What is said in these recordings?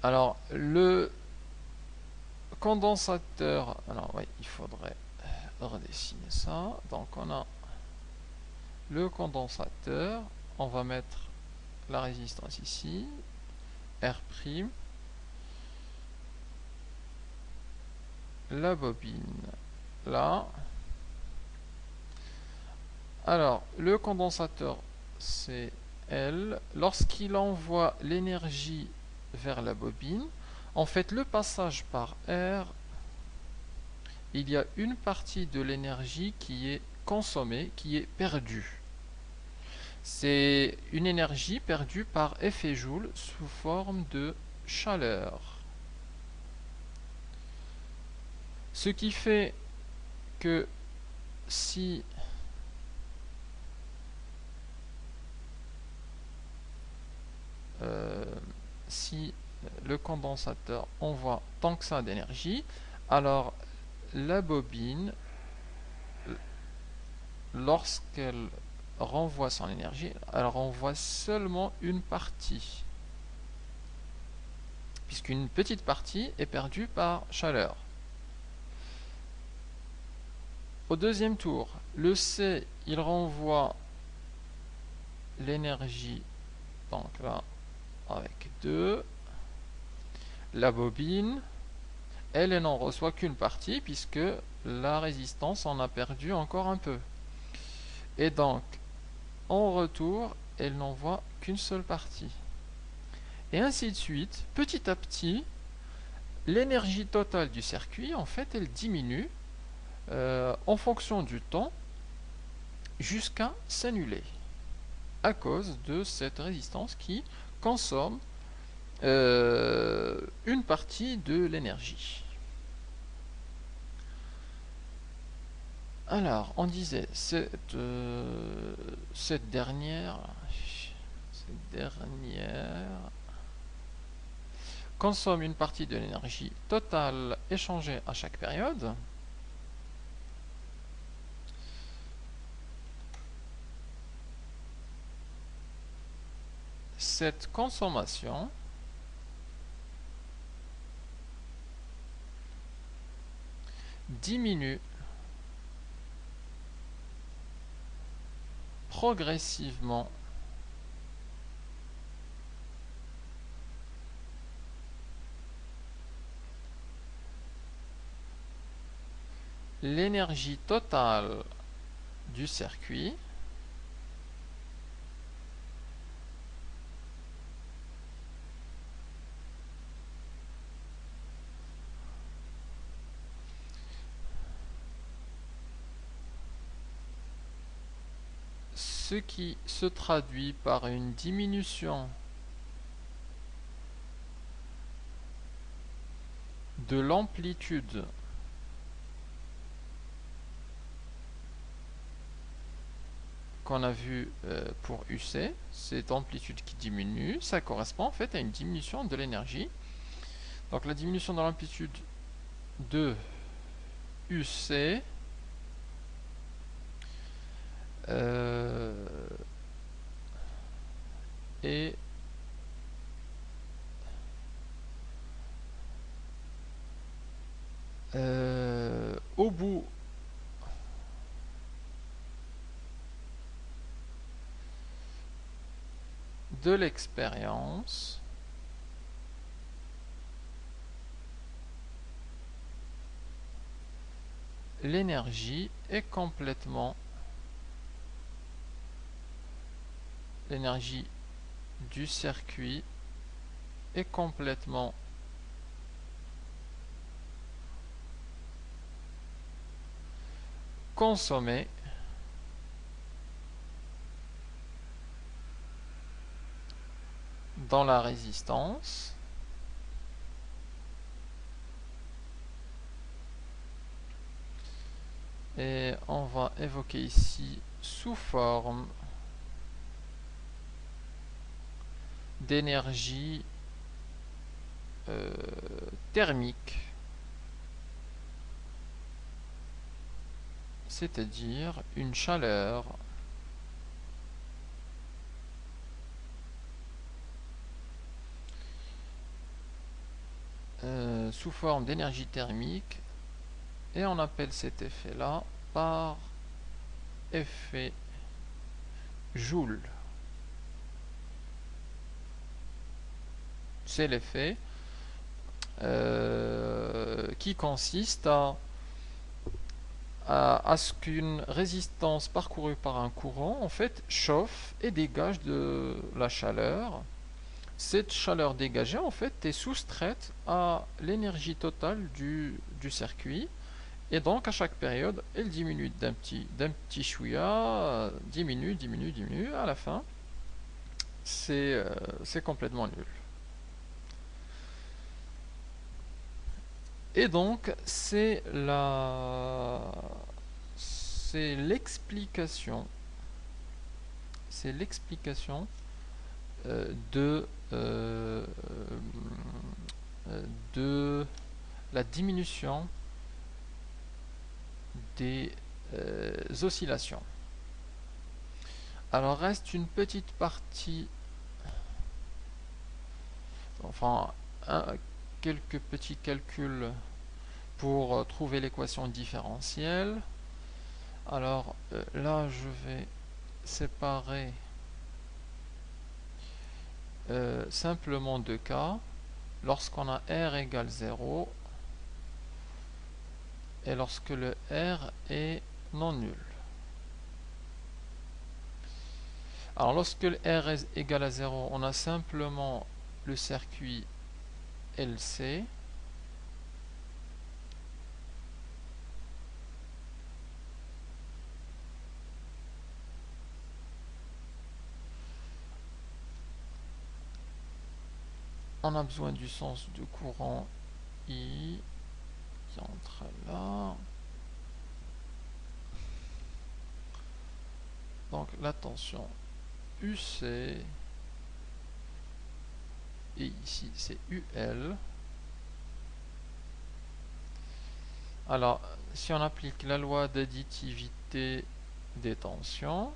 Alors, le condensateur, alors oui, il faudrait redessiner ça. Donc, on a le condensateur, on va mettre la résistance ici, R', la bobine là. Alors, le condensateur, c'est L. Lorsqu'il envoie l'énergie vers la bobine, en fait, le passage par R, il y a une partie de l'énergie qui est consommée, qui est perdue. C'est une énergie perdue par effet Joule sous forme de chaleur. Ce qui fait que si euh, si le condensateur envoie tant que ça d'énergie, alors la bobine, lorsqu'elle renvoie son énergie, elle renvoie seulement une partie, puisqu'une petite partie est perdue par chaleur. Au deuxième tour, le C, il renvoie l'énergie, donc là, avec 2. La bobine, elle n'en reçoit qu'une partie, puisque la résistance en a perdu encore un peu. Et donc, en retour, elle n'envoie qu'une seule partie. Et ainsi de suite, petit à petit, l'énergie totale du circuit, en fait, elle diminue en fonction du temps jusqu'à s'annuler à cause de cette résistance qui consomme une partie de l'énergie. Alors, on disait cette dernière consomme une partie de l'énergie totale échangée à chaque période. Cette consommation diminue progressivement l'énergie totale du circuit ce qui se traduit par une diminution de l'amplitude qu'on a vu pour UC, cette amplitude qui diminue, ça correspond en fait à une diminution de l'énergie. Donc la diminution de l'amplitude de UC est au bout de l'expérience l'énergie est complètement l'énergie du circuit est complètement consommée dans la résistance et on va évoquer ici sous forme d'énergie thermique, c'est-à-dire une chaleur sous forme d'énergie thermique et on appelle cet effet là par effet Joule. C'est l'effet qui consiste à ce qu'une résistance parcourue par un courant en fait chauffe et dégage de la chaleur. Cette chaleur dégagée en fait est soustraite à l'énergie totale du circuit et donc à chaque période elle diminue d'un petit chouïa, diminue, à la fin c'est complètement nul. Et donc c'est l'explication de de la diminution des oscillations. Alors reste une petite partie, enfin quelques petits calculs pour trouver l'équation différentielle. Alors là je vais séparer simplement deux cas. Lorsqu'on a R égale 0 et lorsque le R est non nul. Alors lorsque le R est égal à 0, on a simplement le circuit LC. On a besoin du sens de courant I qui entre là. Donc la tension UC et ici c'est UL. Alors si on applique la loi d'additivité des tensions,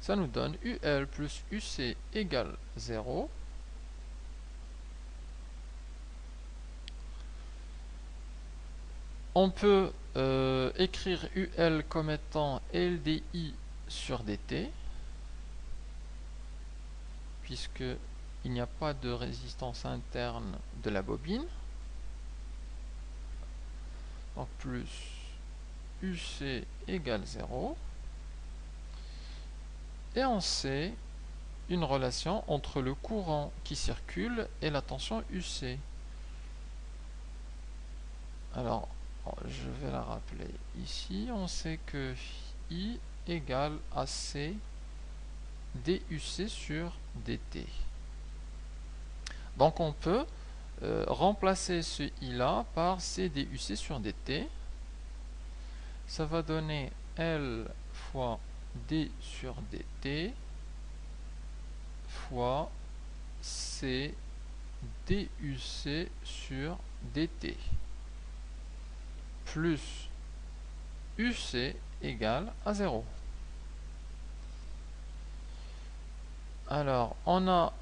ça nous donne UL plus UC égale 0. On peut écrire UL comme étant LdI sur dt, puisque il n'y a pas de résistance interne de la bobine. Donc plus UC égale 0. Et on sait une relation entre le courant qui circule et la tension UC. Alors, je vais la rappeler ici. On sait que I égale à C DUC sur DT. Donc on peut remplacer ce I là par C DUC sur DT. Ça va donner L fois D sur DT fois C DUC sur DT plus UC égale à 0. Alors, on a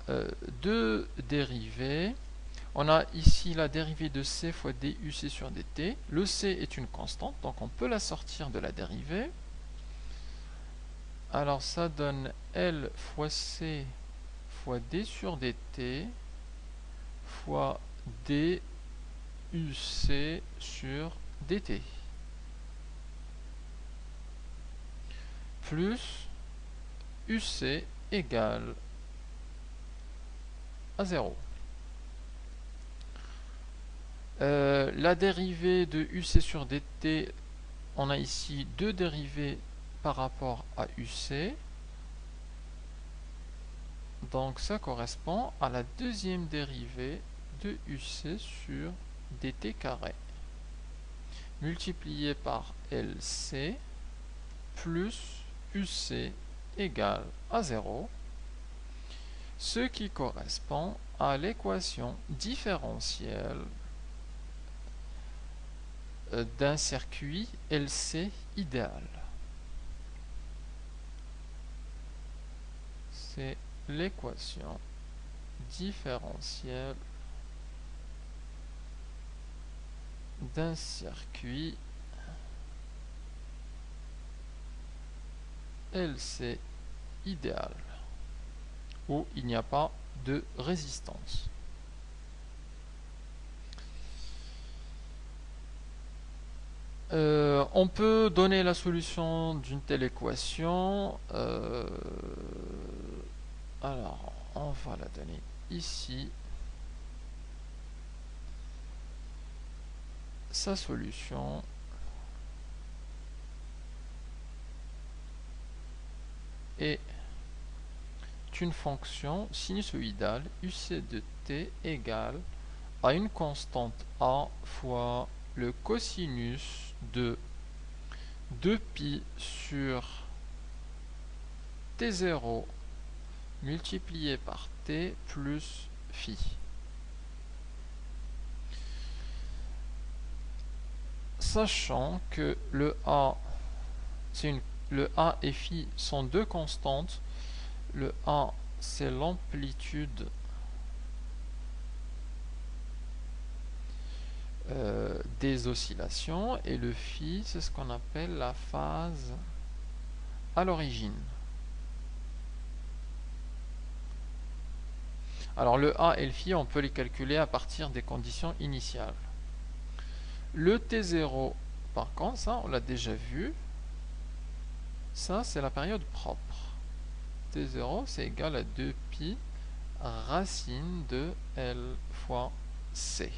deux dérivées. On a ici la dérivée de C fois DUC sur DT. Le C est une constante, donc on peut la sortir de la dérivée. Alors, ça donne L fois C fois D sur DT fois DUC sur DT plus UC égale à 0. La dérivée de UC sur DT, on a ici deux dérivées par rapport à UC. Donc ça correspond à la deuxième dérivée de UC sur DT carré multiplié par LC plus UC égale à 0, ce qui correspond à l'équation différentielle d'un circuit LC idéal. C'est l'équation différentielle d'un circuit LC idéal où il n'y a pas de résistance. On peut donner la solution d'une telle équation. Alors, on va la donner ici. Sa solution est une fonction sinusoïdale UC de t égale à une constante a fois le cosinus de 2π sur t0 multiplié par t plus phi. Sachant que le a et phi sont deux constantes, le a c'est l'amplitude des oscillations et le phi c'est ce qu'on appelle la phase à l'origine. Alors le a et le phi on peut les calculer à partir des conditions initiales. Le t0 par contre, ça on l'a déjà vu, ça c'est la période propre. T0 c'est égal à 2π racine de L fois C.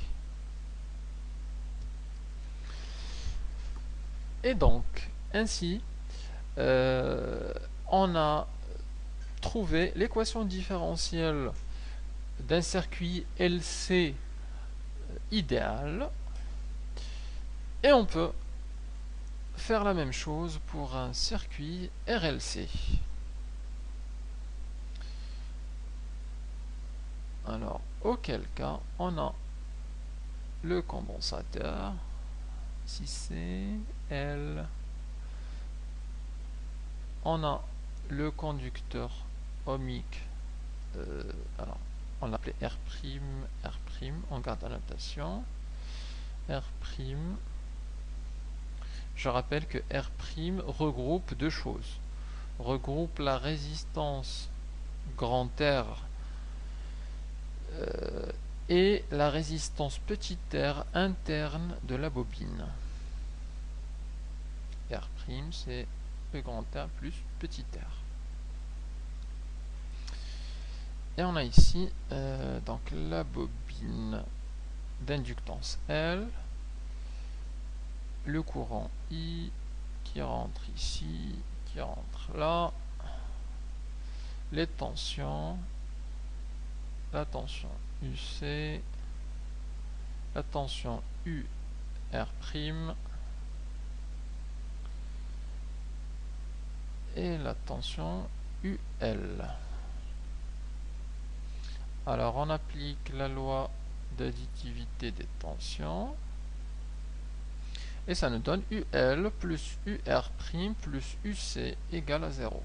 Et donc, ainsi, on a trouvé l'équation différentielle d'un circuit LC idéal et on peut faire la même chose pour un circuit RLC. Alors, auquel cas, on a le condensateur, si c'est L, on a le conducteur ohmique, alors on l'appelait R', on garde la notation, R', je rappelle que R' regroupe deux choses, regroupe la résistance grand R et la résistance petit r interne de la bobine. R' c'est le grand R plus petit r. Et on a ici donc la bobine d'inductance L, le courant I qui rentre ici, qui rentre là, les tensions, la tension UC, la tension UR' et la tension UL. Alors on applique la loi d'additivité des tensions et ça nous donne UL plus UR' plus UC égale à 0.